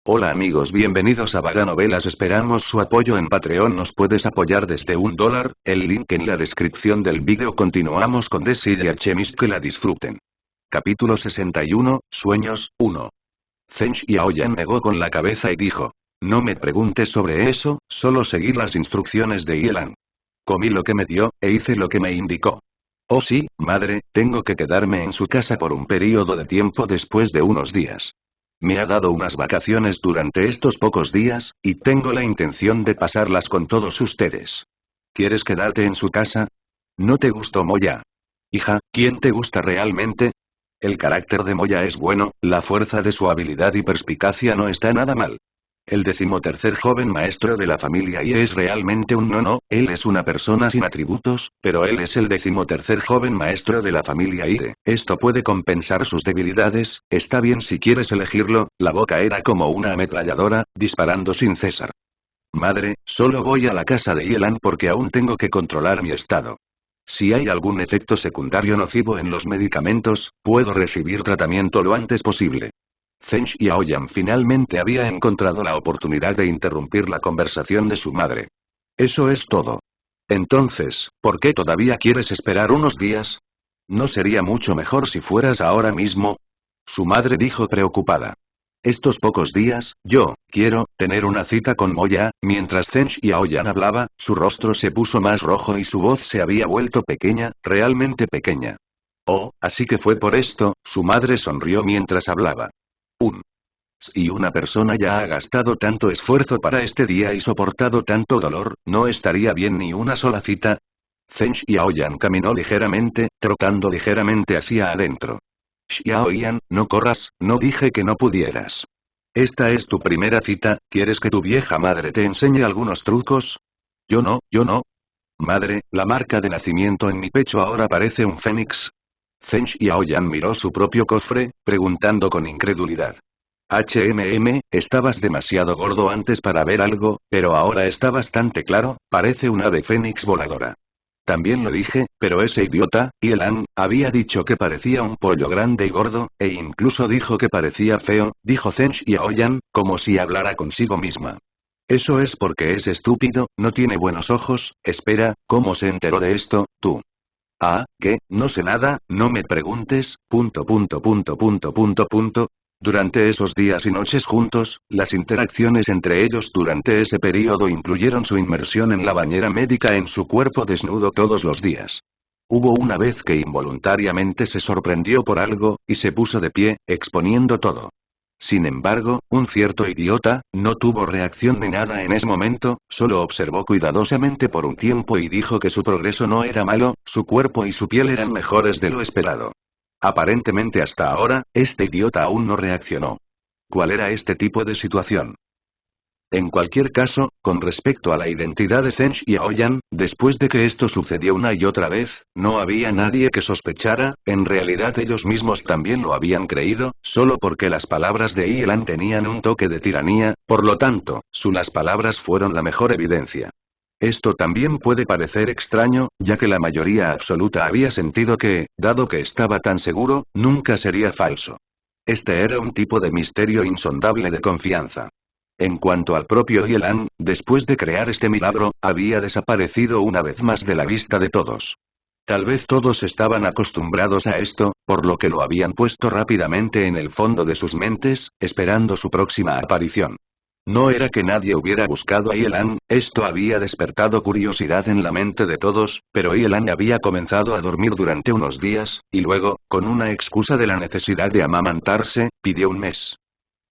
Hola amigos, bienvenidos a Vaga Novelas, esperamos su apoyo en Patreon, nos puedes apoyar desde $1, el link en la descripción del vídeo. Continuamos con Desi y Alchemist, que la disfruten. Capítulo 61, Sueños, 1. Zheng Xiaoyan negó con la cabeza y dijo: no me preguntes sobre eso, solo seguí las instrucciones de Yelan. Comí lo que me dio, e hice lo que me indicó. Oh sí, madre, tengo que quedarme en su casa por un período de tiempo después de unos días. Me ha dado unas vacaciones durante estos pocos días, y tengo la intención de pasarlas con todos ustedes. ¿Quieres quedarte en su casa? ¿No te gustó Moya? Hija, ¿quién te gusta realmente? El carácter de Moya es bueno, la fuerza de su habilidad y perspicacia no está nada mal. El 13º joven maestro de la familia Ie es realmente un no, él es una persona sin atributos, pero él es el 13º joven maestro de la familia Ie, esto puede compensar sus debilidades, está bien si quieres elegirlo. La boca era como una ametralladora, disparando sin cesar. Madre, solo voy a la casa de Yelan porque aún tengo que controlar mi estado. Si hay algún efecto secundario nocivo en los medicamentos, puedo recibir tratamiento lo antes posible. Zheng Xiaoyan finalmente había encontrado la oportunidad de interrumpir la conversación de su madre. Eso es todo. Entonces, ¿por qué todavía quieres esperar unos días? ¿No sería mucho mejor si fueras ahora mismo? Su madre dijo preocupada. Estos pocos días, yo quiero tener una cita con Moya. Mientras Zheng Xiaoyan hablaba, su rostro se puso más rojo y su voz se había vuelto pequeña, realmente pequeña. Oh, así que fue por esto. Su madre sonrió mientras hablaba. Si una persona ya ha gastado tanto esfuerzo para este día y soportado tanto dolor, ¿no estaría bien ni una sola cita? Zheng Xiaoyan caminó ligeramente, trotando ligeramente hacia adentro. Xiaoyan, no corras, no dije que no pudieras. Esta es tu primera cita, ¿quieres que tu vieja madre te enseñe algunos trucos? Yo no. Madre, la marca de nacimiento en mi pecho ahora parece un fénix. Zheng Xiaoyan miró su propio cofre, preguntando con incredulidad. Estabas demasiado gordo antes para ver algo, pero ahora está bastante claro, parece un ave fénix voladora. También lo dije, pero ese idiota, Yelan, había dicho que parecía un pollo grande y gordo, e incluso dijo que parecía feo, dijo Zheng Xiaoyan, como si hablara consigo misma. Eso es porque es estúpido, no tiene buenos ojos. Espera, ¿cómo se enteró de esto, tú? Ah, ¿qué? No sé nada, no me preguntes. Durante esos días y noches juntos, las interacciones entre ellos durante ese periodo incluyeron su inmersión en la bañera médica en su cuerpo desnudo todos los días. Hubo una vez que involuntariamente se sorprendió por algo, y se puso de pie, exponiendo todo. Sin embargo, un cierto idiota, no tuvo reacción ni nada en ese momento, solo observó cuidadosamente por un tiempo y dijo que su progreso no era malo, su cuerpo y su piel eran mejores de lo esperado. Aparentemente hasta ahora, este idiota aún no reaccionó. ¿Cuál era este tipo de situación? En cualquier caso, con respecto a la identidad de Zheng Xiaoyan, después de que esto sucedió una y otra vez, no había nadie que sospechara. En realidad ellos mismos también lo habían creído, solo porque las palabras de Yelan tenían un toque de tiranía, por lo tanto, las palabras fueron la mejor evidencia. Esto también puede parecer extraño, ya que la mayoría absoluta había sentido que, dado que estaba tan seguro, nunca sería falso. Este era un tipo de misterio insondable de confianza. En cuanto al propio Yelan, después de crear este milagro, había desaparecido una vez más de la vista de todos. Tal vez todos estaban acostumbrados a esto, por lo que lo habían puesto rápidamente en el fondo de sus mentes, esperando su próxima aparición. No era que nadie hubiera buscado a Yelan, esto había despertado curiosidad en la mente de todos, pero Yelan había comenzado a dormir durante unos días, y luego, con una excusa de la necesidad de amamantarse, pidió un mes.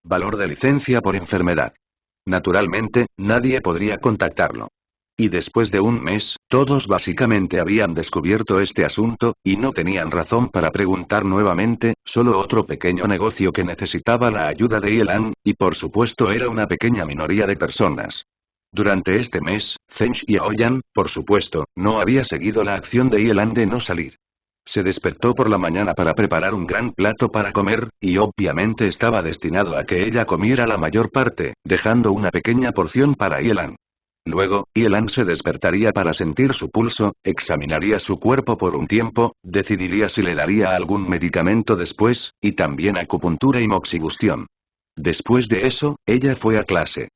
Valor de licencia por enfermedad. Naturalmente, nadie podría contactarlo. Y después de un mes, todos básicamente habían descubierto este asunto, y no tenían razón para preguntar nuevamente, solo otro pequeño negocio que necesitaba la ayuda de Yelan, y por supuesto era una pequeña minoría de personas. Durante este mes, Zheng Xiaoyan, por supuesto, no había seguido la acción de Yelan de no salir. Se despertó por la mañana para preparar un gran plato para comer, y obviamente estaba destinado a que ella comiera la mayor parte, dejando una pequeña porción para Yelan. Luego, Yelan se despertaría para sentir su pulso, examinaría su cuerpo por un tiempo, decidiría si le daría algún medicamento después, y también acupuntura y moxibustión. Después de eso, ella fue a clase.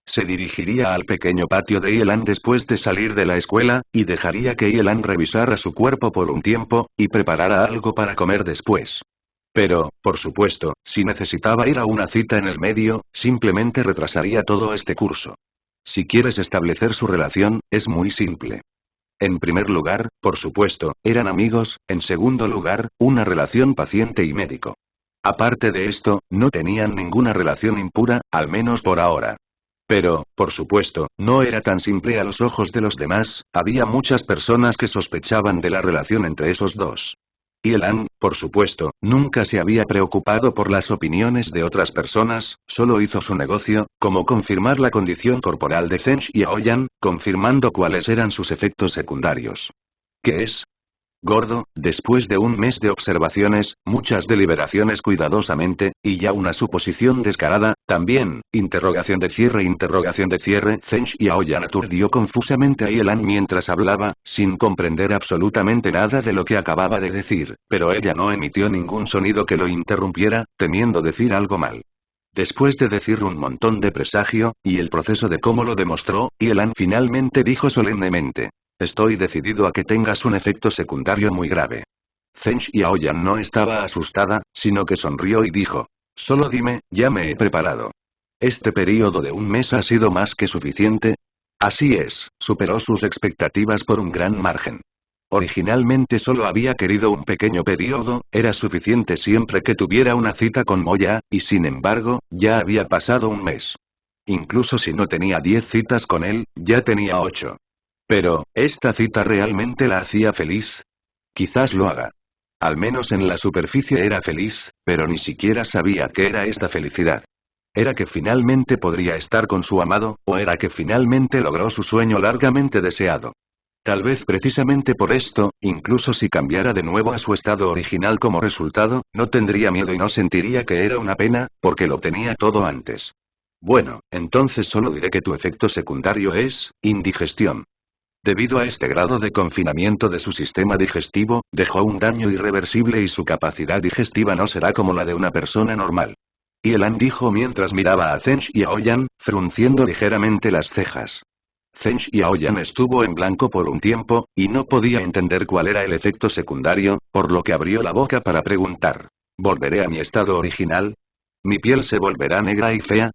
Se dirigiría al pequeño patio de Yelan después de salir de la escuela, y dejaría que Yelan revisara su cuerpo por un tiempo, y preparara algo para comer después. Pero, por supuesto, si necesitaba ir a una cita en el medio, simplemente retrasaría todo este curso. Si quieres establecer su relación, es muy simple. En primer lugar, por supuesto, eran amigos, en segundo lugar, una relación paciente y médico. Aparte de esto, no tenían ninguna relación impura, al menos por ahora. Pero, por supuesto, no era tan simple a los ojos de los demás, había muchas personas que sospechaban de la relación entre esos dos. Yelan, por supuesto, nunca se había preocupado por las opiniones de otras personas, solo hizo su negocio, como confirmar la condición corporal de Zheng Xiaoyan, confirmando cuáles eran sus efectos secundarios. ¿Qué es? Gordo, después de un mes de observaciones, muchas deliberaciones cuidadosamente, y ya una suposición descarada, también, interrogación de cierre, Zheng Xiaoyan aturdió confusamente a Yelan mientras hablaba, sin comprender absolutamente nada de lo que acababa de decir, pero ella no emitió ningún sonido que lo interrumpiera, temiendo decir algo mal. Después de decir un montón de presagio, y el proceso de cómo lo demostró, Yelan finalmente dijo solemnemente. Estoy decidido a que tengas un efecto secundario muy grave. Zheng Xiaoyan no estaba asustada, sino que sonrió y dijo. Solo dime, ya me he preparado. Este período de un mes ha sido más que suficiente. Así es, superó sus expectativas por un gran margen. Originalmente solo había querido un pequeño periodo, era suficiente siempre que tuviera una cita con Moya, y sin embargo, ya había pasado un mes. Incluso si no tenía 10 citas con él, ya tenía 8. Pero, ¿esta cita realmente la hacía feliz? Quizás lo haga. Al menos en la superficie era feliz, pero ni siquiera sabía qué era esta felicidad. ¿Era que finalmente podría estar con su amado, o era que finalmente logró su sueño largamente deseado? Tal vez precisamente por esto, incluso si cambiara de nuevo a su estado original como resultado, no tendría miedo y no sentiría que era una pena, porque lo tenía todo antes. Bueno, entonces solo diré que tu efecto secundario es, indigestión. Debido a este grado de confinamiento de su sistema digestivo, dejó un daño irreversible y su capacidad digestiva no será como la de una persona normal. Yelan dijo mientras miraba a Zheng Xiaoyan, frunciendo ligeramente las cejas. Zheng Xiaoyan estuvo en blanco por un tiempo, y no podía entender cuál era el efecto secundario, por lo que abrió la boca para preguntar. ¿Volveré a mi estado original? ¿Mi piel se volverá negra y fea?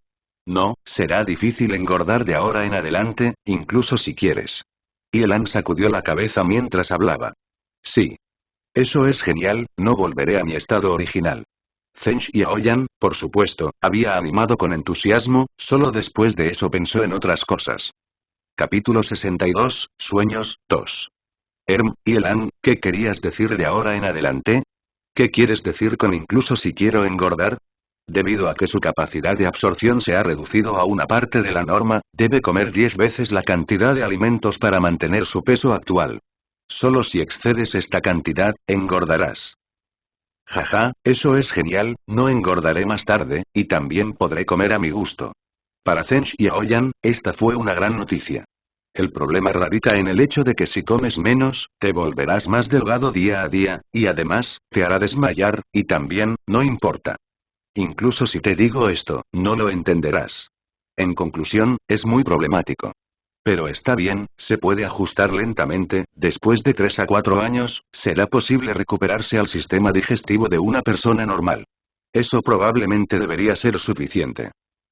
No, será difícil engordar de ahora en adelante, incluso si quieres. Yelan sacudió la cabeza mientras hablaba. Sí. Eso es genial, no volveré a mi estado original. Zheng Xiaoyan, por supuesto, había animado con entusiasmo, solo después de eso pensó en otras cosas. Capítulo 62, Sueños, 2. Yelan, ¿qué querías decir de ahora en adelante? ¿Qué quieres decir con incluso si quiero engordar? Debido a que su capacidad de absorción se ha reducido a una parte de la norma, debe comer 10 veces la cantidad de alimentos para mantener su peso actual. Solo si excedes esta cantidad, engordarás. Jaja, eso es genial, no engordaré más tarde, y también podré comer a mi gusto. Para Zheng Xiaoyan, esta fue una gran noticia. El problema radica en el hecho de que si comes menos, te volverás más delgado día a día, y además, te hará desmayar, y también, no importa. Incluso si te digo esto, no lo entenderás. En conclusión, es muy problemático. Pero está bien, se puede ajustar lentamente, después de 3 a 4 años, será posible recuperarse al sistema digestivo de una persona normal. Eso probablemente debería ser suficiente.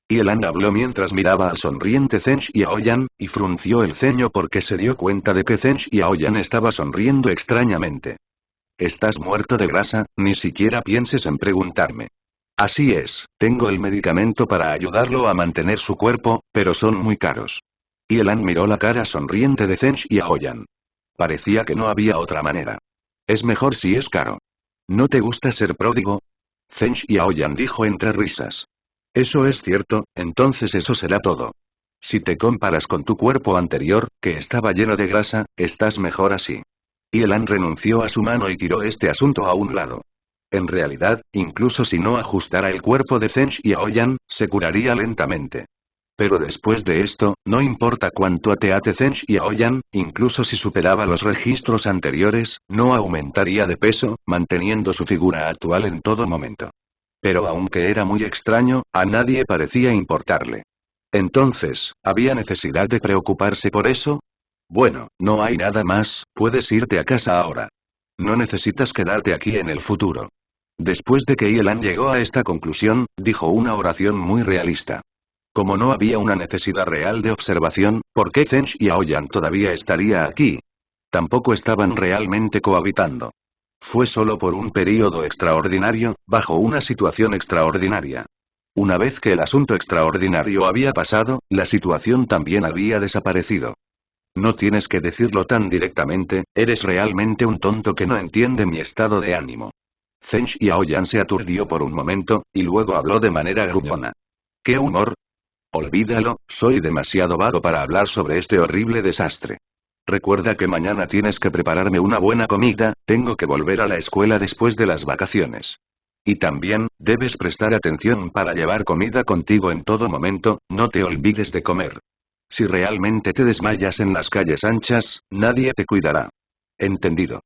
Yelan habló mientras miraba al sonriente Zheng Xiaoyan, y frunció el ceño porque se dio cuenta de que Zheng Xiaoyan estaba sonriendo extrañamente. ¿Estás muerto de grasa? Ni siquiera pienses en preguntarme. Así es, tengo el medicamento para ayudarlo a mantener su cuerpo, pero son muy caros. Yelan miró la cara sonriente de Zheng Xiaoyan. Parecía que no había otra manera. Es mejor si es caro. ¿No te gusta ser pródigo? Zheng Xiaoyan dijo entre risas. Eso es cierto, entonces eso será todo. Si te comparas con tu cuerpo anterior, que estaba lleno de grasa, estás mejor así. Yelan renunció a su mano y tiró este asunto a un lado. En realidad, incluso si no ajustara el cuerpo de Zheng Xiaoyan, se curaría lentamente. Pero después de esto, no importa cuánto ateate Zheng Xiaoyan, incluso si superaba los registros anteriores, no aumentaría de peso, manteniendo su figura actual en todo momento. Pero aunque era muy extraño, a nadie parecía importarle. Entonces, ¿había necesidad de preocuparse por eso? Bueno, no hay nada más, puedes irte a casa ahora. No necesitas quedarte aquí en el futuro. Después de que Yelan llegó a esta conclusión, dijo una oración muy realista. Como no había una necesidad real de observación, ¿por qué Zench y Aoyan todavía estaría aquí? Tampoco estaban realmente cohabitando. Fue solo por un período extraordinario, bajo una situación extraordinaria. Una vez que el asunto extraordinario había pasado, la situación también había desaparecido. No tienes que decirlo tan directamente, eres realmente un tonto que no entiende mi estado de ánimo. Zench y Aoyan se aturdió por un momento, y luego habló de manera gruñona. ¿Qué humor? Olvídalo, soy demasiado vago para hablar sobre este horrible desastre. Recuerda que mañana tienes que prepararme una buena comida, tengo que volver a la escuela después de las vacaciones. Y también, debes prestar atención para llevar comida contigo en todo momento, no te olvides de comer. Si realmente te desmayas en las calles anchas, nadie te cuidará. Entendido.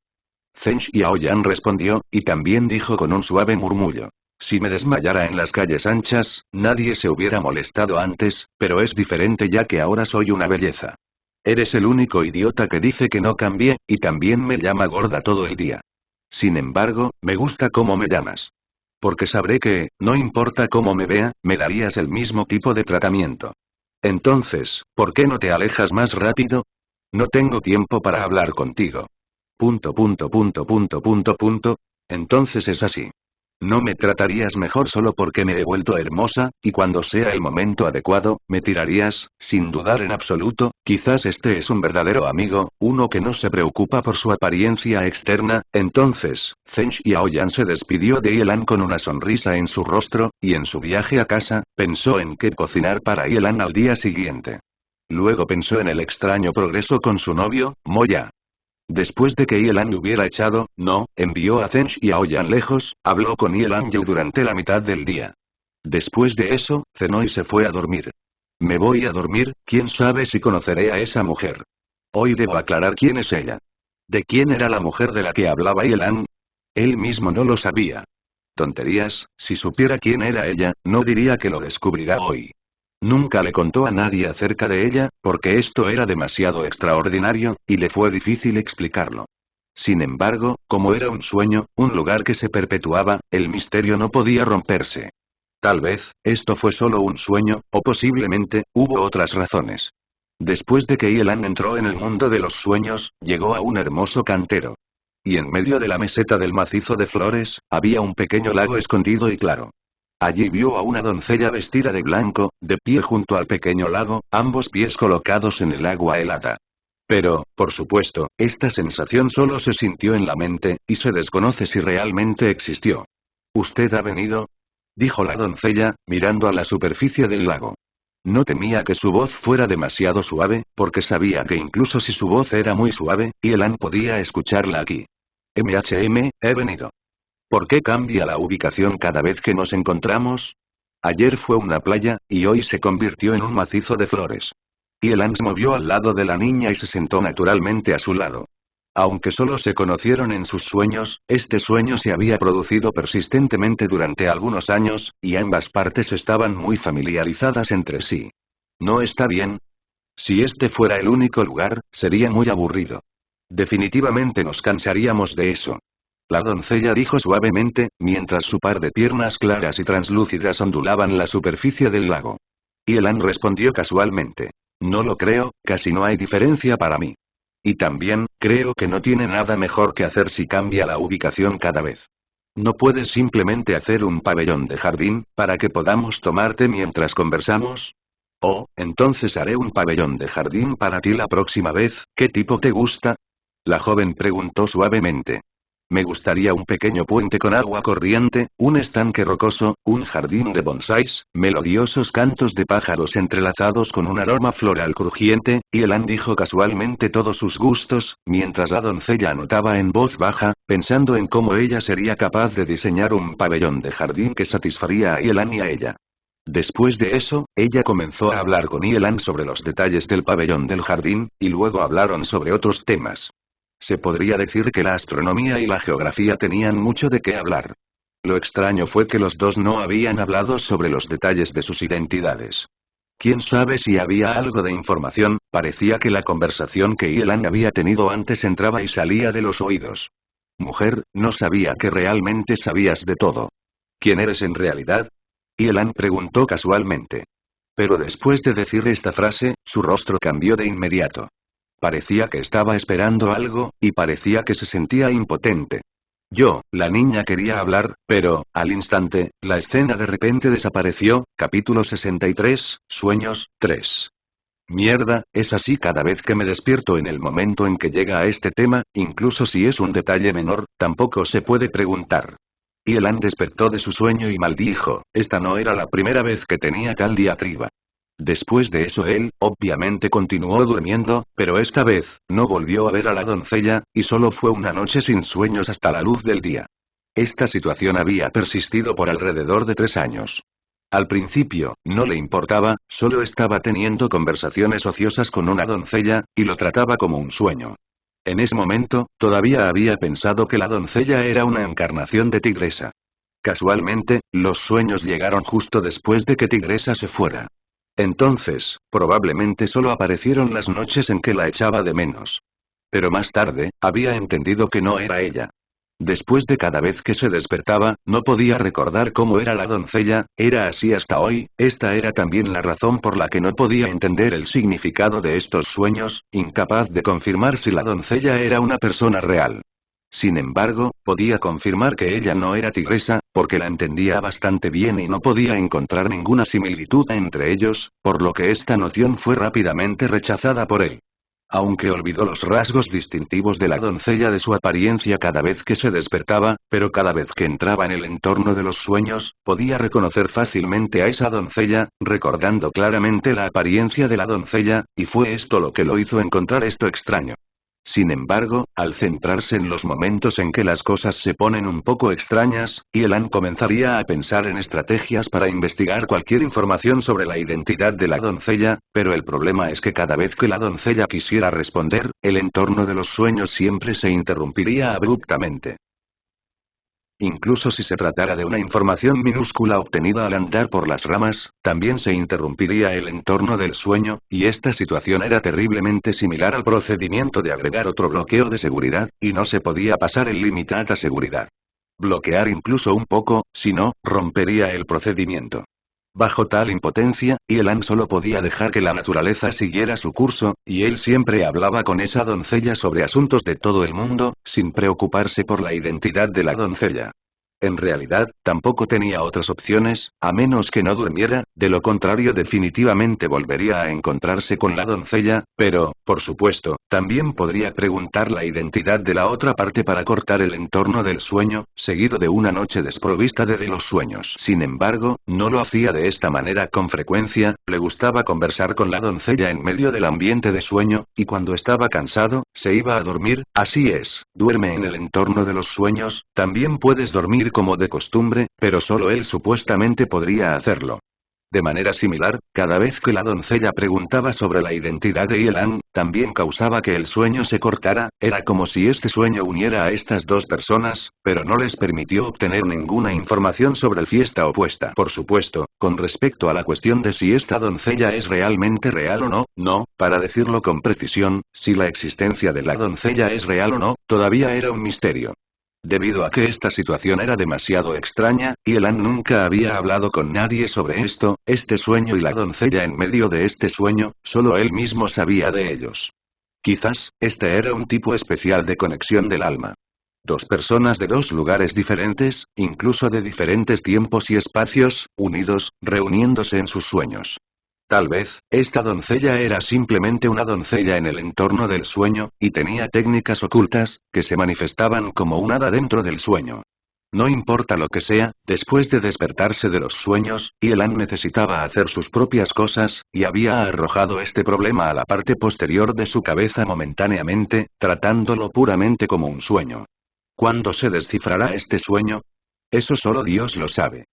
Zench Yaoyan respondió, y también dijo con un suave murmullo. Si me desmayara en las calles anchas, nadie se hubiera molestado antes, pero es diferente ya que ahora soy una belleza. Eres el único idiota que dice que no cambié, y también me llama gorda todo el día. Sin embargo, me gusta cómo me llamas. Porque sabré que, no importa cómo me vea, me darías el mismo tipo de tratamiento. Entonces, ¿por qué no te alejas más rápido? No tengo tiempo para hablar contigo. Punto punto punto punto punto punto. Entonces es así. ¿No me tratarías mejor solo porque me he vuelto hermosa, y cuando sea el momento adecuado, me tirarías, sin dudar en absoluto? Quizás este es un verdadero amigo, uno que no se preocupa por su apariencia externa. Entonces, Zench Yaoyan se despidió de Yelan con una sonrisa en su rostro, y en su viaje a casa, pensó en qué cocinar para Yelan al día siguiente. Luego pensó en el extraño progreso con su novio, Moya. Después de que Yelan hubiera echado, no, envió a Zench y a Oyan lejos, habló con Yelan Yu durante la mitad del día. Después de eso, cenó y se fue a dormir. Me voy a dormir, quién sabe si conoceré a esa mujer. Hoy debo aclarar quién es ella. ¿De quién era la mujer de la que hablaba Yelan? Él mismo no lo sabía. Tonterías, si supiera quién era ella, no diría que lo descubrirá hoy. Nunca le contó a nadie acerca de ella, porque esto era demasiado extraordinario, y le fue difícil explicarlo. Sin embargo, como era un sueño, un lugar que se perpetuaba, el misterio no podía romperse. Tal vez, esto fue solo un sueño, o posiblemente, hubo otras razones. Después de que Yelan entró en el mundo de los sueños, llegó a un hermoso cantero. Y en medio de la meseta del macizo de flores, había un pequeño lago escondido y claro. Allí vio a una doncella vestida de blanco, de pie junto al pequeño lago, ambos pies colocados en el agua helada. Pero, por supuesto, esta sensación solo se sintió en la mente, y se desconoce si realmente existió. ¿Usted ha venido? Dijo la doncella, mirando a la superficie del lago. No temía que su voz fuera demasiado suave, porque sabía que incluso si su voz era muy suave, Yelan podía escucharla aquí. He venido. ¿Por qué cambia la ubicación cada vez que nos encontramos? Ayer fue una playa, y hoy se convirtió en un macizo de flores. Yelan se movió al lado de la niña y se sentó naturalmente a su lado. Aunque solo se conocieron en sus sueños, este sueño se había producido persistentemente durante algunos años, y ambas partes estaban muy familiarizadas entre sí. ¿No está bien? Si este fuera el único lugar, sería muy aburrido. Definitivamente nos cansaríamos de eso. La doncella dijo suavemente, mientras su par de piernas claras y translúcidas ondulaban la superficie del lago. Yelan respondió casualmente. No lo creo, casi no hay diferencia para mí. Y también, creo que no tiene nada mejor que hacer si cambia la ubicación cada vez. ¿No puedes simplemente hacer un pabellón de jardín, para que podamos tomarte mientras conversamos? Oh, entonces haré un pabellón de jardín para ti la próxima vez, ¿qué tipo te gusta? La joven preguntó suavemente. Me gustaría un pequeño puente con agua corriente, un estanque rocoso, un jardín de bonsáis, melodiosos cantos de pájaros entrelazados con un aroma floral crujiente, y Yelan dijo casualmente todos sus gustos, mientras la doncella anotaba en voz baja, pensando en cómo ella sería capaz de diseñar un pabellón de jardín que satisfaría a Yelan y a ella. Después de eso, ella comenzó a hablar con Yelan sobre los detalles del pabellón del jardín, y luego hablaron sobre otros temas. Se podría decir que la astronomía y la geografía tenían mucho de qué hablar. Lo extraño fue que los dos no habían hablado sobre los detalles de sus identidades. Quién sabe si había algo de información, parecía que la conversación que Yelan había tenido antes entraba y salía de los oídos. Mujer, no sabía que realmente sabías de todo. ¿Quién eres en realidad? Yelan preguntó casualmente. Pero después de decir esta frase, su rostro cambió de inmediato. Parecía que estaba esperando algo, y parecía que se sentía impotente. La niña quería hablar, pero, al instante, la escena de repente desapareció. Capítulo 63, Sueños, 3. Mierda, es así cada vez que me despierto en el momento en que llega a este tema, incluso si es un detalle menor, tampoco se puede preguntar. Yelan despertó de su sueño y maldijo, esta no era la primera vez que tenía tal diatriba. Después de eso él, obviamente continuó durmiendo, pero esta vez, no volvió a ver a la doncella, y solo fue una noche sin sueños hasta la luz del día. Esta situación había persistido por alrededor de 3 años. Al principio, no le importaba, solo estaba teniendo conversaciones ociosas con una doncella, y lo trataba como un sueño. En ese momento, todavía había pensado que la doncella era una encarnación de Tigresa. Casualmente, los sueños llegaron justo después de que Tigresa se fuera. Entonces, probablemente solo aparecieron las noches en que la echaba de menos. Pero más tarde, había entendido que no era ella. Después de cada vez que se despertaba, no podía recordar cómo era la doncella, era así hasta hoy. Esta era también la razón por la que no podía entender el significado de estos sueños, incapaz de confirmar si la doncella era una persona real. Sin embargo, podía confirmar que ella no era Tigresa, porque la entendía bastante bien y no podía encontrar ninguna similitud entre ellos, por lo que esta noción fue rápidamente rechazada por él. Aunque olvidó los rasgos distintivos de la doncella de su apariencia cada vez que se despertaba, pero cada vez que entraba en el entorno de los sueños, podía reconocer fácilmente a esa doncella, recordando claramente la apariencia de la doncella, y fue esto lo que lo hizo encontrar esto extraño. Sin embargo, al centrarse en los momentos en que las cosas se ponen un poco extrañas, Yelan comenzaría a pensar en estrategias para investigar cualquier información sobre la identidad de la doncella, pero el problema es que cada vez que la doncella quisiera responder, el entorno de los sueños siempre se interrumpiría abruptamente. Incluso si se tratara de una información minúscula obtenida al andar por las ramas, también se interrumpiría el entorno del sueño, y esta situación era terriblemente similar al procedimiento de agregar otro bloqueo de seguridad, y no se podía pasar el límite a seguridad. Bloquear incluso un poco, si no, rompería el procedimiento. Bajo tal impotencia, Yelan solo podía dejar que la naturaleza siguiera su curso, y él siempre hablaba con esa doncella sobre asuntos de todo el mundo, sin preocuparse por la identidad de la doncella. En realidad, tampoco tenía otras opciones, a menos que no durmiera, de lo contrario definitivamente volvería a encontrarse con la doncella, pero, por supuesto, también podría preguntar la identidad de la otra parte para cortar el entorno del sueño, seguido de una noche desprovista de los sueños. Sin embargo, no lo hacía de esta manera con frecuencia, le gustaba conversar con la doncella en medio del ambiente de sueño, y cuando estaba cansado, se iba a dormir. Así es, duerme en el entorno de los sueños, también puedes dormir como de costumbre, pero solo él supuestamente podría hacerlo. De manera similar, cada vez que la doncella preguntaba sobre la identidad de Yelan, también causaba que el sueño se cortara, era como si este sueño uniera a estas dos personas, pero no les permitió obtener ninguna información sobre la fiesta opuesta. Por supuesto, con respecto a la cuestión de si esta doncella es realmente real o no, para decirlo con precisión, si la existencia de la doncella es real o no, todavía era un misterio. Debido a que esta situación era demasiado extraña, Yelan nunca había hablado con nadie sobre esto, este sueño y la doncella en medio de este sueño, solo él mismo sabía de ellos. Quizás, este era un tipo especial de conexión del alma. Dos personas de dos lugares diferentes, incluso de diferentes tiempos y espacios, unidos, reuniéndose en sus sueños. Tal vez, esta doncella era simplemente una doncella en el entorno del sueño, y tenía técnicas ocultas, que se manifestaban como un hada dentro del sueño. No importa lo que sea, después de despertarse de los sueños, Yelan necesitaba hacer sus propias cosas, y había arrojado este problema a la parte posterior de su cabeza momentáneamente, tratándolo puramente como un sueño. ¿Cuándo se descifrará este sueño? Eso solo Dios lo sabe.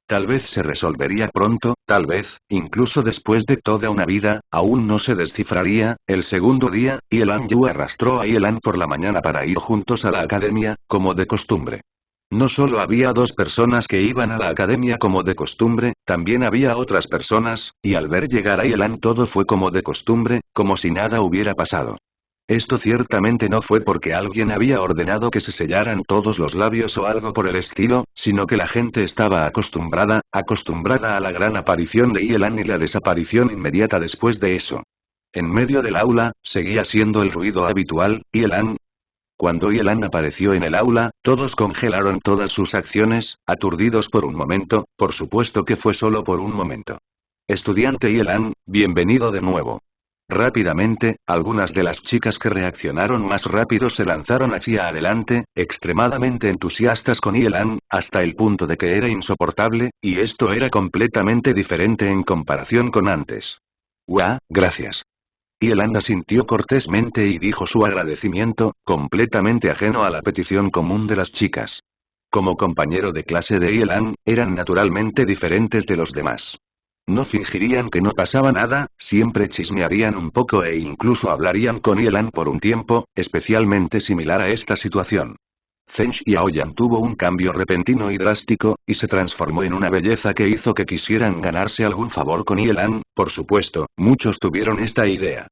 Tal vez se resolvería pronto, tal vez, incluso después de toda una vida, aún no se descifraría. El segundo día, Yelan Yu arrastró a Yelan por la mañana para ir juntos a la academia, como de costumbre. No solo había 2 personas que iban a la academia como de costumbre, también había otras personas, y al ver llegar a Yelan todo fue como de costumbre, como si nada hubiera pasado. Esto ciertamente no fue porque alguien había ordenado que se sellaran todos los labios o algo por el estilo, sino que la gente estaba acostumbrada a la gran aparición de Yelan y la desaparición inmediata después de eso. En medio del aula, seguía siendo el ruido habitual, Yelan. Cuando Yelan apareció en el aula, todos congelaron todas sus acciones, aturdidos por un momento, por supuesto que fue solo por un momento. Estudiante Yelan, bienvenido de nuevo. Rápidamente, algunas de las chicas que reaccionaron más rápido se lanzaron hacia adelante, extremadamente entusiastas con Yelan, hasta el punto de que era insoportable, y esto era completamente diferente en comparación con antes. Gracias. Yelan asintió cortésmente y dijo su agradecimiento, completamente ajeno a la petición común de las chicas. Como compañero de clase de Yelan, eran naturalmente diferentes de los demás. No fingirían que no pasaba nada, siempre chismearían un poco e incluso hablarían con Yelan por un tiempo, especialmente similar a esta situación. Zheng Xiaoyan tuvo un cambio repentino y drástico, y se transformó en una belleza que hizo que quisieran ganarse algún favor con Yelan, por supuesto, muchos tuvieron esta idea.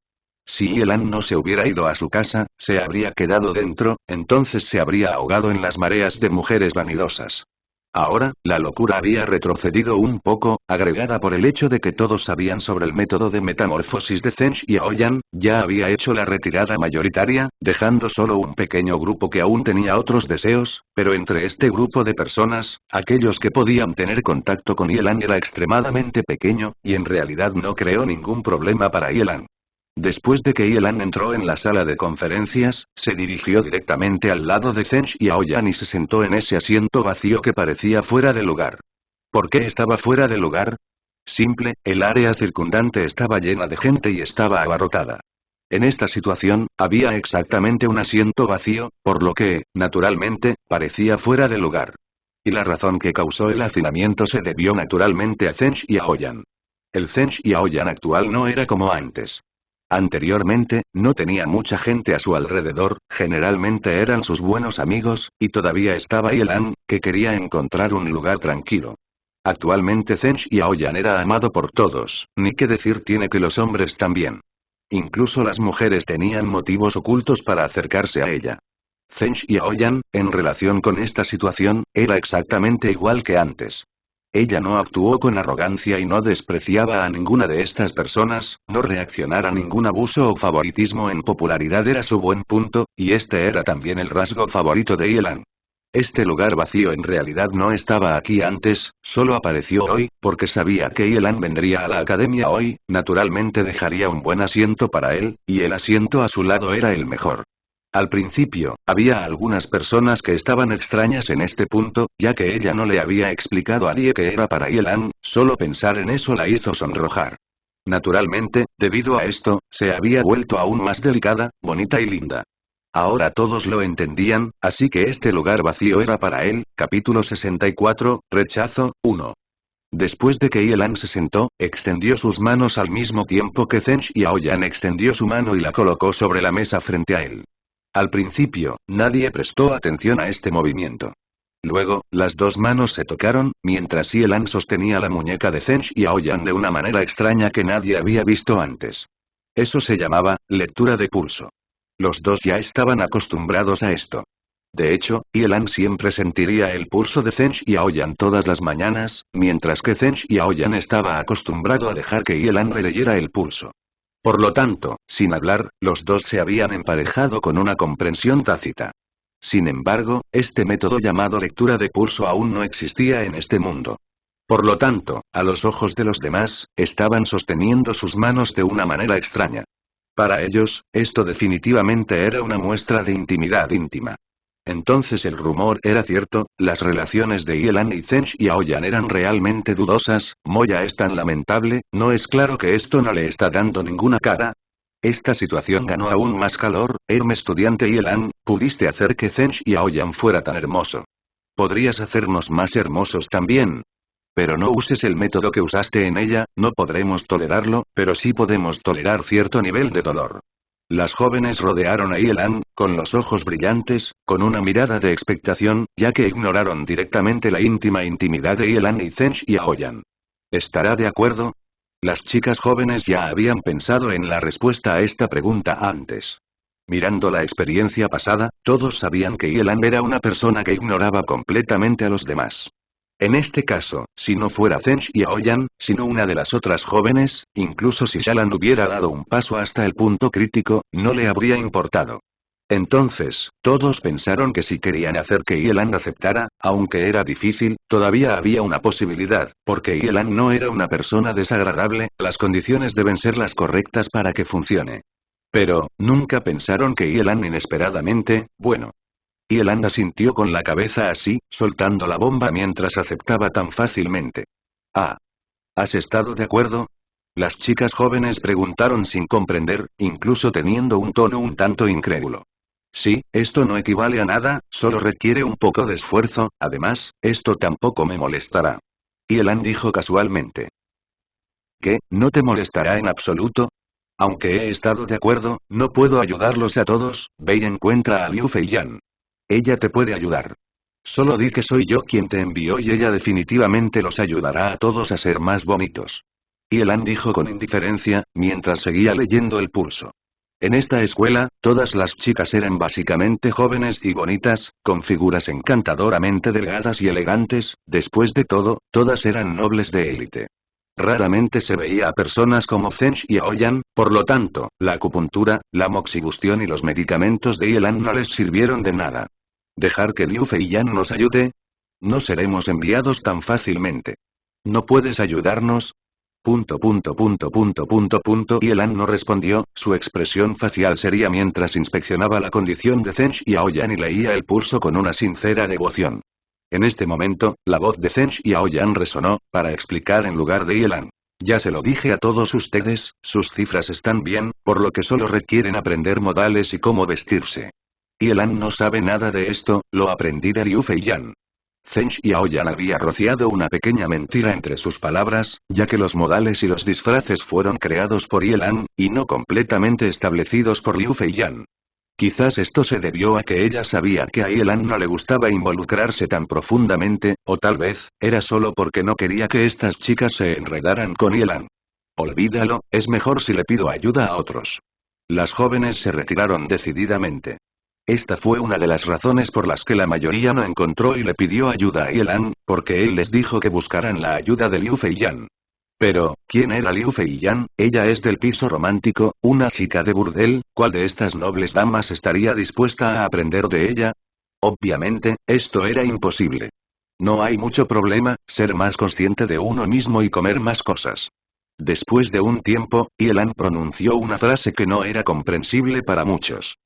Si Yelan no se hubiera ido a su casa, se habría quedado dentro, entonces se habría ahogado en las mareas de mujeres vanidosas. Ahora, la locura había retrocedido un poco, agregada por el hecho de que todos sabían sobre el método de metamorfosis de Zheng Xiaoyan, ya había hecho la retirada mayoritaria, dejando solo un pequeño grupo que aún tenía otros deseos, pero entre este grupo de personas, aquellos que podían tener contacto con Yelan era extremadamente pequeño, y en realidad no creó ningún problema para Yelan. Después de que Yelan entró en la sala de conferencias, se dirigió directamente al lado de Zheng Xiaoyan y se sentó en ese asiento vacío que parecía fuera de lugar. ¿Por qué estaba fuera de lugar? Simple, el área circundante estaba llena de gente y estaba abarrotada. En esta situación, había exactamente un asiento vacío, por lo que, naturalmente, parecía fuera de lugar. Y la razón que causó el hacinamiento se debió naturalmente a Zheng Xiaoyan. El Zheng Xiaoyan actual no era como antes. Anteriormente, no tenía mucha gente a su alrededor, generalmente eran sus buenos amigos, y todavía estaba Yelan, que quería encontrar un lugar tranquilo. Actualmente Zheng Xiaoyan era amado por todos, ni qué decir tiene que los hombres también. Incluso las mujeres tenían motivos ocultos para acercarse a ella. Zheng Xiaoyan, en relación con esta situación, era exactamente igual que antes. Ella no actuó con arrogancia y no despreciaba a ninguna de estas personas, no reaccionar a ningún abuso o favoritismo en popularidad era su buen punto, y este era también el rasgo favorito de Yelan. Este lugar vacío en realidad no estaba aquí antes, solo apareció hoy, porque sabía que Yelan vendría a la academia hoy, naturalmente dejaría un buen asiento para él, y el asiento a su lado era el mejor. Al principio, había algunas personas que estaban extrañas en este punto, ya que ella no le había explicado a nadie que era para Yelan, solo pensar en eso la hizo sonrojar. Naturalmente, debido a esto, se había vuelto aún más delicada, bonita y linda. Ahora todos lo entendían, así que este lugar vacío era para él. Capítulo 64, Rechazo, 1. Después de que Yelan se sentó, extendió sus manos al mismo tiempo que Zheng Xiaoyan extendió su mano y la colocó sobre la mesa frente a él. Al principio, nadie prestó atención a este movimiento. Luego, las dos manos se tocaron, mientras Yelan sostenía la muñeca de Zheng Xiaoyan de una manera extraña que nadie había visto antes. Eso se llamaba, lectura de pulso. Los dos ya estaban acostumbrados a esto. De hecho, Yelan siempre sentiría el pulso de Zheng Xiaoyan todas las mañanas, mientras que Zheng Xiaoyan estaba acostumbrado a dejar que Yelan le leyera el pulso. Por lo tanto, sin hablar, los dos se habían emparejado con una comprensión tácita. Sin embargo, este método llamado lectura de pulso aún no existía en este mundo. Por lo tanto, a los ojos de los demás, estaban sosteniendo sus manos de una manera extraña. Para ellos, esto definitivamente era una muestra de intimidad íntima. Entonces el rumor era cierto, las relaciones de Yelan y Zheng Xiaoyan eran realmente dudosas. Moya es tan lamentable, ¿no es claro que esto no le está dando ninguna cara? Esta situación ganó aún más calor. Estudiante Yelan, pudiste hacer que Zheng Xiaoyan fuera tan hermoso. ¿Podrías hacernos más hermosos también? Pero no uses el método que usaste en ella, no podremos tolerarlo, pero sí podemos tolerar cierto nivel de dolor. Las jóvenes rodearon a Yelan, con los ojos brillantes, con una mirada de expectación, ya que ignoraron directamente la íntima intimidad de Yelan y Zeng Xiaoyan. ¿Estará de acuerdo? Las chicas jóvenes ya habían pensado en la respuesta a esta pregunta antes. Mirando la experiencia pasada, todos sabían que Yelan era una persona que ignoraba completamente a los demás. En este caso, si no fuera Zeng Xiaoyan, sino una de las otras jóvenes, incluso si Shalan hubiera dado un paso hasta el punto crítico, no le habría importado. Entonces, todos pensaron que si querían hacer que Yelan aceptara, aunque era difícil, todavía había una posibilidad, porque Yelan no era una persona desagradable, las condiciones deben ser las correctas para que funcione. Pero, nunca pensaron que Yelan inesperadamente, bueno. Yelan asintió con la cabeza así, soltando la bomba mientras aceptaba tan fácilmente. Ah. ¿Has estado de acuerdo? Las chicas jóvenes preguntaron sin comprender, incluso teniendo un tono un tanto incrédulo. Sí, esto no equivale a nada, solo requiere un poco de esfuerzo, además, esto tampoco me molestará. Yelan dijo casualmente. ¿Qué, no te molestará en absoluto? Aunque he estado de acuerdo, no puedo ayudarlos a todos, ve y encuentra a Liu Feiyan. Ella te puede ayudar. Solo di que soy yo quien te envió y ella definitivamente los ayudará a todos a ser más bonitos. Yelan dijo con indiferencia, mientras seguía leyendo el pulso. En esta escuela, todas las chicas eran básicamente jóvenes y bonitas, con figuras encantadoramente delgadas y elegantes, después de todo, todas eran nobles de élite. Raramente se veía a personas como Zeng Xiaoyan, por lo tanto, la acupuntura, la moxibustión y los medicamentos de Yelan no les sirvieron de nada. ¿Dejar que Liu Feiyan nos ayude? No seremos enviados tan fácilmente. ¿No puedes ayudarnos? Yelan no respondió, su expresión facial seria mientras inspeccionaba la condición de Zeng Xiaoyan y leía el pulso con una sincera devoción. En este momento, la voz de Zeng Xiaoyan resonó, para explicar en lugar de Yelan. Ya se lo dije a todos ustedes, sus cifras están bien, por lo que solo requieren aprender modales y cómo vestirse. Yelan no sabe nada de esto, lo aprendí de Liu Feiyan. Zeng Xiaoyan había rociado una pequeña mentira entre sus palabras, ya que los modales y los disfraces fueron creados por Yelan, y no completamente establecidos por Liu Feiyan. Quizás esto se debió a que ella sabía que a Yelan no le gustaba involucrarse tan profundamente, o tal vez, era solo porque no quería que estas chicas se enredaran con Yelan. Olvídalo, es mejor si le pido ayuda a otros. Las jóvenes se retiraron decididamente. Esta fue una de las razones por las que la mayoría no encontró y le pidió ayuda a Yelan, porque él les dijo que buscaran la ayuda de Liu Feiyan. Pero, ¿quién era Liu Feiyan? Ella es del piso romántico, una chica de burdel, ¿cuál de estas nobles damas estaría dispuesta a aprender de ella? Obviamente, esto era imposible. No hay mucho problema, ser más consciente de uno mismo y comer más cosas. Después de un tiempo, Yelan pronunció una frase que no era comprensible para muchos.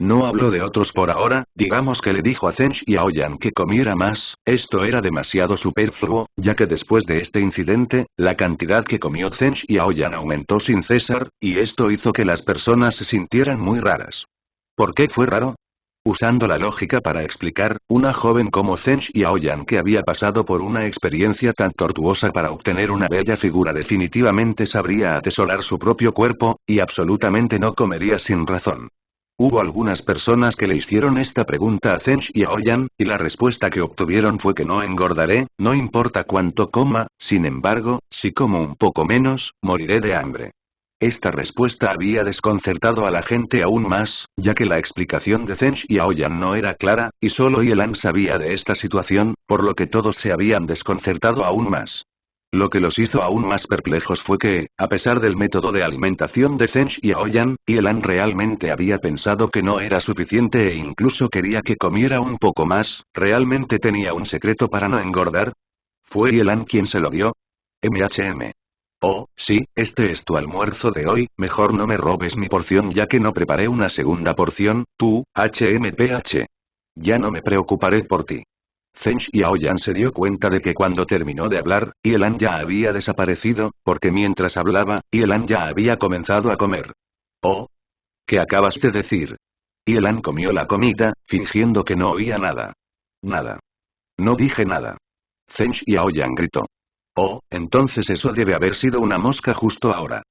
No habló de otros por ahora, digamos que le dijo a Zeng Xiaoyan que comiera más, esto era demasiado superfluo, ya que después de este incidente, la cantidad que comió Zeng Xiaoyan aumentó sin cesar, y esto hizo que las personas se sintieran muy raras. ¿Por qué fue raro? Usando la lógica para explicar, una joven como Zeng Xiaoyan que había pasado por una experiencia tan tortuosa para obtener una bella figura definitivamente sabría atesorar su propio cuerpo, y absolutamente no comería sin razón. Hubo algunas personas que le hicieron esta pregunta a Zeng Xiaoyan, y la respuesta que obtuvieron fue que no engordaré, no importa cuánto coma, sin embargo, si como un poco menos, moriré de hambre. Esta respuesta había desconcertado a la gente aún más, ya que la explicación de Zeng Xiaoyan no era clara, y solo Yelan sabía de esta situación, por lo que todos se habían desconcertado aún más. Lo que los hizo aún más perplejos fue que, a pesar del método de alimentación de Zeng Xiaoyan, Yelan realmente había pensado que no era suficiente e incluso quería que comiera un poco más, ¿realmente tenía un secreto para no engordar? ¿Fue Yelan quien se lo dio? Oh, sí, este es tu almuerzo de hoy, mejor no me robes mi porción ya que no preparé una segunda porción, tú, HMPH. Ya no me preocuparé por ti. Zeng Xiaoyan se dio cuenta de que cuando terminó de hablar, Yelan ya había desaparecido, porque mientras hablaba, Yelan ya había comenzado a comer. Oh. ¿Qué acabas de decir? Yelan comió la comida, fingiendo que no oía nada. Nada. No dije nada. Zeng Xiaoyan gritó. Oh, entonces eso debe haber sido una mosca justo ahora.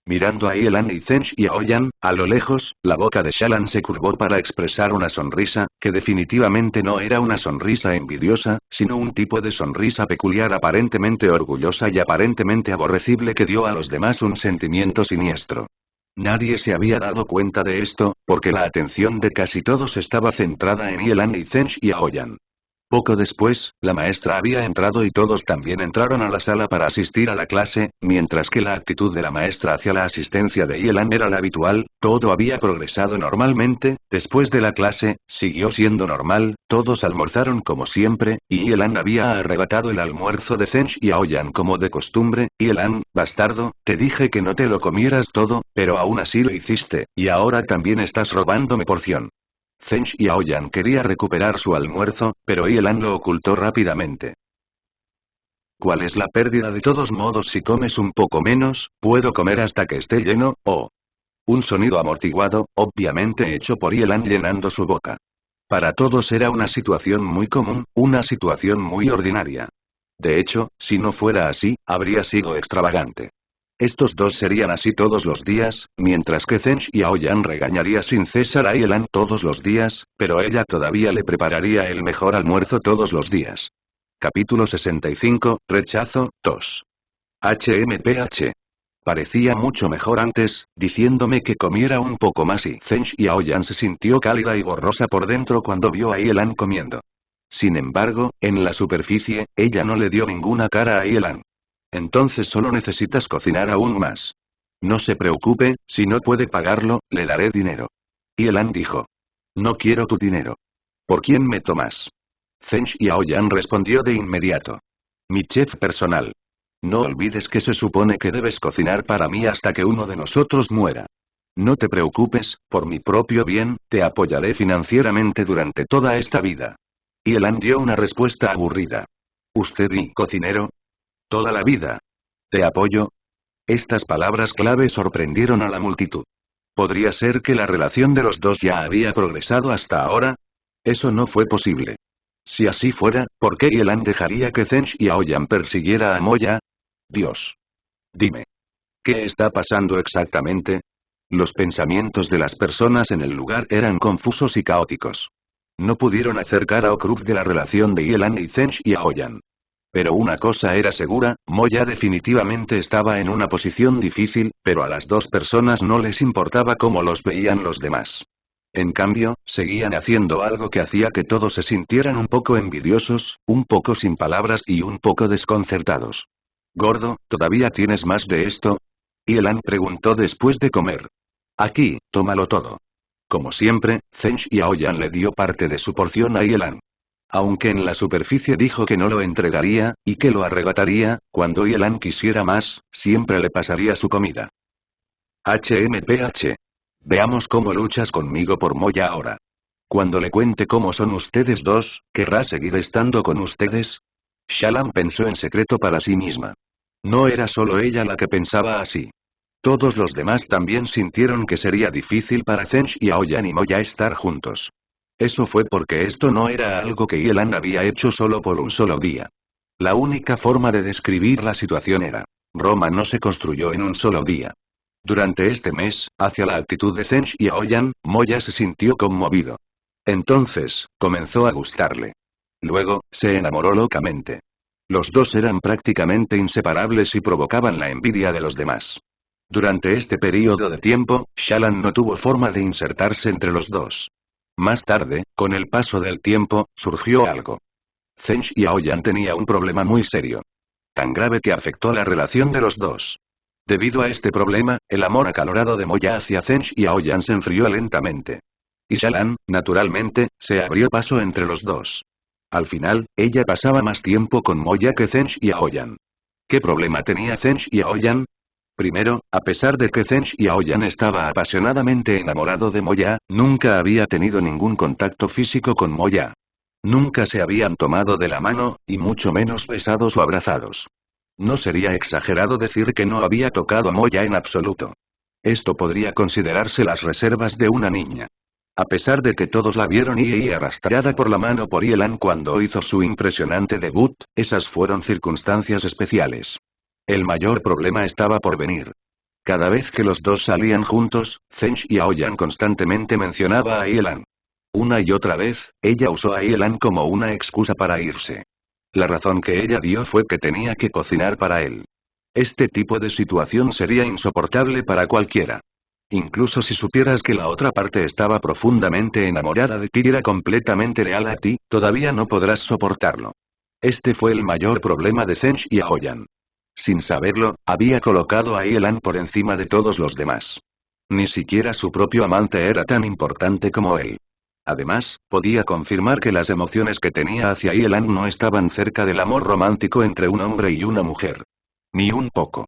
Mirando a Yelan y Zeng Xiaoyan, a lo lejos, la boca de Shalan se curvó para expresar una sonrisa, que definitivamente no era una sonrisa envidiosa, sino un tipo de sonrisa peculiar aparentemente orgullosa y aparentemente aborrecible que dio a los demás un sentimiento siniestro. Nadie se había dado cuenta de esto, porque la atención de casi todos estaba centrada en Yelan y Zeng Xiaoyan. Poco después, la maestra había entrado y todos también entraron a la sala para asistir a la clase, mientras que la actitud de la maestra hacia la asistencia de Yelan era la habitual, todo había progresado normalmente, después de la clase, siguió siendo normal, todos almorzaron como siempre, y Yelan había arrebatado el almuerzo de Zeng Xiaoyan como de costumbre. Yelan, bastardo, te dije que no te lo comieras todo, pero aún así lo hiciste, y ahora también estás robándome porción. Zeng Xiaoyan quería recuperar su almuerzo, pero Yelan lo ocultó rápidamente. ¿Cuál es la pérdida? De todos modos, si comes un poco menos, puedo comer hasta que esté lleno, oh. Un sonido amortiguado, obviamente hecho por Yelan llenando su boca. Para todos era una situación muy común, una situación muy ordinaria. De hecho, si no fuera así, habría sido extravagante. Estos dos serían así todos los días, mientras que Zeng Xiaoyan regañaría sin cesar a Yelan todos los días, pero ella todavía le prepararía el mejor almuerzo todos los días. Capítulo 65, Rechazo, tos. HMPH. Parecía mucho mejor antes, diciéndome que comiera un poco más y Zeng Xiaoyan se sintió cálida y borrosa por dentro cuando vio a Yelan comiendo. Sin embargo, en la superficie, ella no le dio ninguna cara a Yelan. Entonces solo necesitas cocinar aún más. No se preocupe, si no puede pagarlo, le daré dinero. Yelan dijo. No quiero tu dinero. ¿Por quién me tomas? Zeng Xiaoyan respondió de inmediato. Mi chef personal. No olvides que se supone que debes cocinar para mí hasta que uno de nosotros muera. No te preocupes, por mi propio bien, te apoyaré financieramente durante toda esta vida. Yelan dio una respuesta aburrida. ¿Usted y cocinero? Toda la vida. ¿Te apoyo? Estas palabras clave sorprendieron a la multitud. ¿Podría ser que la relación de los dos ya había progresado hasta ahora? Eso no fue posible. Si así fuera, ¿por qué Yelan dejaría que Zeng Xiaoyan persiguiera a Moya? Dios. Dime. ¿Qué está pasando exactamente? Los pensamientos de las personas en el lugar eran confusos y caóticos. No pudieron hacer cara o cruz de la relación de Yelan y Zeng Xiaoyan. Pero una cosa era segura, Moya definitivamente estaba en una posición difícil, pero a las dos personas no les importaba cómo los veían los demás. En cambio, seguían haciendo algo que hacía que todos se sintieran un poco envidiosos, un poco sin palabras y un poco desconcertados. Gordo, ¿todavía tienes más de esto? Yelan preguntó después de comer. Aquí, tómalo todo. Como siempre, Zeng Xiaoyan le dio parte de su porción a Yelan. Aunque en la superficie dijo que no lo entregaría, y que lo arrebataría, cuando Yelan quisiera más, siempre le pasaría su comida. HMPH. Veamos cómo luchas conmigo por Moya ahora. Cuando le cuente cómo son ustedes dos, ¿querrá seguir estando con ustedes? Shalan pensó en secreto para sí misma. No era solo ella la que pensaba así. Todos los demás también sintieron que sería difícil para Zeng Xiaoyan y Moya estar juntos. Eso fue porque esto no era algo que Yelan había hecho solo por un solo día. La única forma de describir la situación era: Roma no se construyó en un solo día. Durante este mes, hacia la actitud de Zeng Xiaoyan, Moya se sintió conmovido. Entonces, comenzó a gustarle. Luego, se enamoró locamente. Los dos eran prácticamente inseparables y provocaban la envidia de los demás. Durante este período de tiempo, Shalan no tuvo forma de insertarse entre los dos. Más tarde, con el paso del tiempo, surgió algo. Zeng Xiaoyan tenía un problema muy serio. Tan grave que afectó la relación de los dos. Debido a este problema, el amor acalorado de Moya hacia Zeng Xiaoyan se enfrió lentamente. Y Shalan, naturalmente, se abrió paso entre los dos. Al final, ella pasaba más tiempo con Moya que Zeng Xiaoyan. ¿Qué problema tenía Zeng Xiaoyan? Primero, a pesar de que Zeng Xiaoyan estaba apasionadamente enamorado de Moya, nunca había tenido ningún contacto físico con Moya. Nunca se habían tomado de la mano, y mucho menos besados o abrazados. No sería exagerado decir que no había tocado a Moya en absoluto. Esto podría considerarse las reservas de una niña. A pesar de que todos la vieron y arrastrada por la mano por Yelan cuando hizo su impresionante debut, esas fueron circunstancias especiales. El mayor problema estaba por venir. Cada vez que los dos salían juntos, Zheng Xiaoyan constantemente mencionaba a Yelan. Una y otra vez, ella usó a Yelan como una excusa para irse. La razón que ella dio fue que tenía que cocinar para él. Este tipo de situación sería insoportable para cualquiera. Incluso si supieras que la otra parte estaba profundamente enamorada de ti y era completamente leal a ti, todavía no podrás soportarlo. Este fue el mayor problema de Zheng Xiaoyan. Sin saberlo, había colocado a Yelan por encima de todos los demás. Ni siquiera su propio amante era tan importante como él. Además, podía confirmar que las emociones que tenía hacia Yelan no estaban cerca del amor romántico entre un hombre y una mujer. Ni un poco.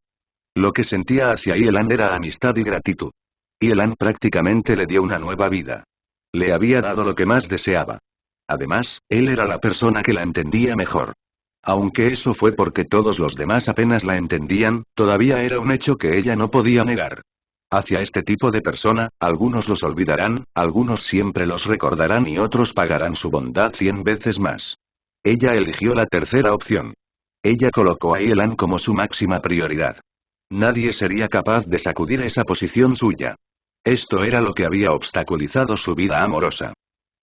Lo que sentía hacia Yelan era amistad y gratitud. Yelan prácticamente le dio una nueva vida. Le había dado lo que más deseaba. Además, él era la persona que la entendía mejor. Aunque eso fue porque todos los demás apenas la entendían, todavía era un hecho que ella no podía negar. Hacia este tipo de persona, algunos los olvidarán, algunos siempre los recordarán y otros pagarán su bondad 100 veces más. Ella eligió la tercera opción. Ella colocó a Yelan como su máxima prioridad. Nadie sería capaz de sacudir esa posición suya. Esto era lo que había obstaculizado su vida amorosa.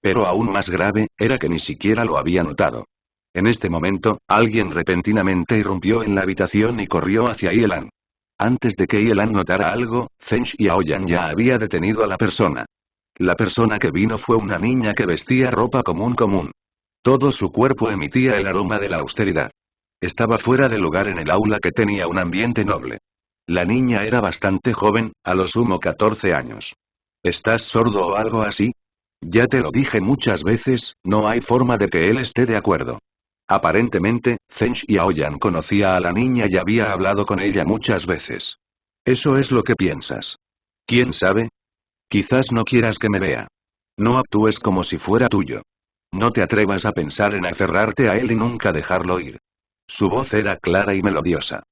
Pero aún más grave, era que ni siquiera lo había notado. En este momento, alguien repentinamente irrumpió en la habitación y corrió hacia Yelan. Antes de que Yelan notara algo, Zheng Xiaoyan ya había detenido a la persona. La persona que vino fue una niña que vestía ropa común. Todo su cuerpo emitía el aroma de la austeridad. Estaba fuera de lugar en el aula que tenía un ambiente noble. La niña era bastante joven, a lo sumo 14 años. ¿Estás sordo o algo así? Ya te lo dije muchas veces, no hay forma de que él esté de acuerdo. Aparentemente, Zheng Xiaoyan conocía a la niña y había hablado con ella muchas veces. Eso es lo que piensas. ¿Quién sabe? Quizás no quieras que me vea. No actúes como si fuera tuyo. No te atrevas a pensar en aferrarte a él y nunca dejarlo ir. Su voz era clara y melodiosa.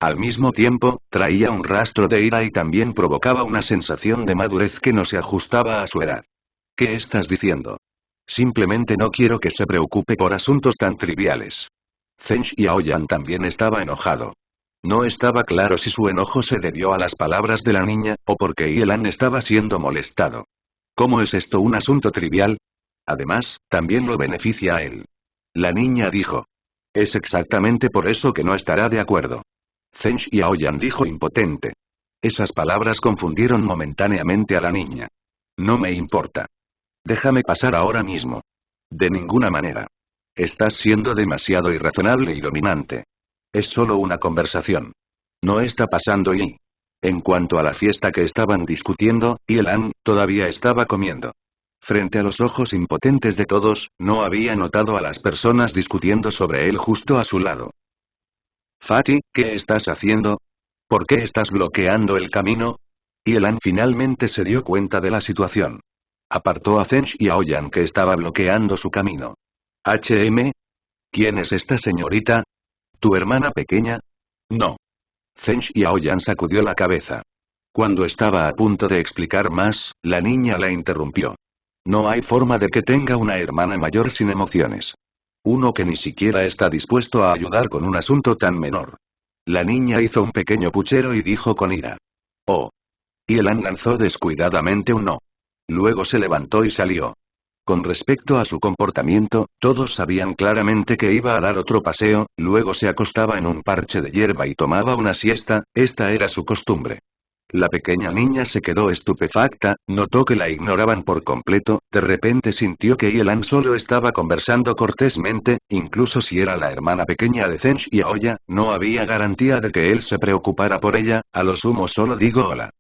Al mismo tiempo, traía un rastro de ira y también provocaba una sensación de madurez que no se ajustaba a su edad. ¿Qué estás diciendo? Simplemente no quiero que se preocupe por asuntos tan triviales. Zheng Xiaoyan también estaba enojado. No estaba claro si su enojo se debió a las palabras de la niña, o porque Yelan estaba siendo molestado. ¿Cómo es esto un asunto trivial? Además, también lo beneficia a él. La niña dijo. Es exactamente por eso que no estará de acuerdo. Zheng Xiaoyan dijo impotente. Esas palabras confundieron momentáneamente a la niña. No me importa. Déjame pasar ahora mismo. De ninguna manera. Estás siendo demasiado irrazonable y dominante. Es solo una conversación. No está pasando y... En cuanto a la fiesta que estaban discutiendo, Yelan todavía estaba comiendo. Frente a los ojos impotentes de todos, no había notado a las personas discutiendo sobre él justo a su lado. Fatty, ¿qué estás haciendo? ¿Por qué estás bloqueando el camino? Yelan finalmente se dio cuenta de la situación. Apartó a Zheng Xiaoyan que estaba bloqueando su camino. ¿Quién es esta señorita? ¿Tu hermana pequeña? No. Zheng Xiaoyan sacudió la cabeza. Cuando estaba a punto de explicar más, la niña la interrumpió. No hay forma de que tenga una hermana mayor sin emociones. Uno que ni siquiera está dispuesto a ayudar con un asunto tan menor. La niña hizo un pequeño puchero y dijo con ira. Oh. Yelan lanzó descuidadamente un no. Luego se levantó y salió. Con respecto a su comportamiento, todos sabían claramente que iba a dar otro paseo, luego se acostaba en un parche de hierba y tomaba una siesta, esta era su costumbre. La pequeña niña se quedó estupefacta, notó que la ignoraban por completo, de repente sintió que Yelan solo estaba conversando cortésmente, incluso si era la hermana pequeña de Zheng Xiaoyan, no había garantía de que él se preocupara por ella, a lo sumo solo digo hola.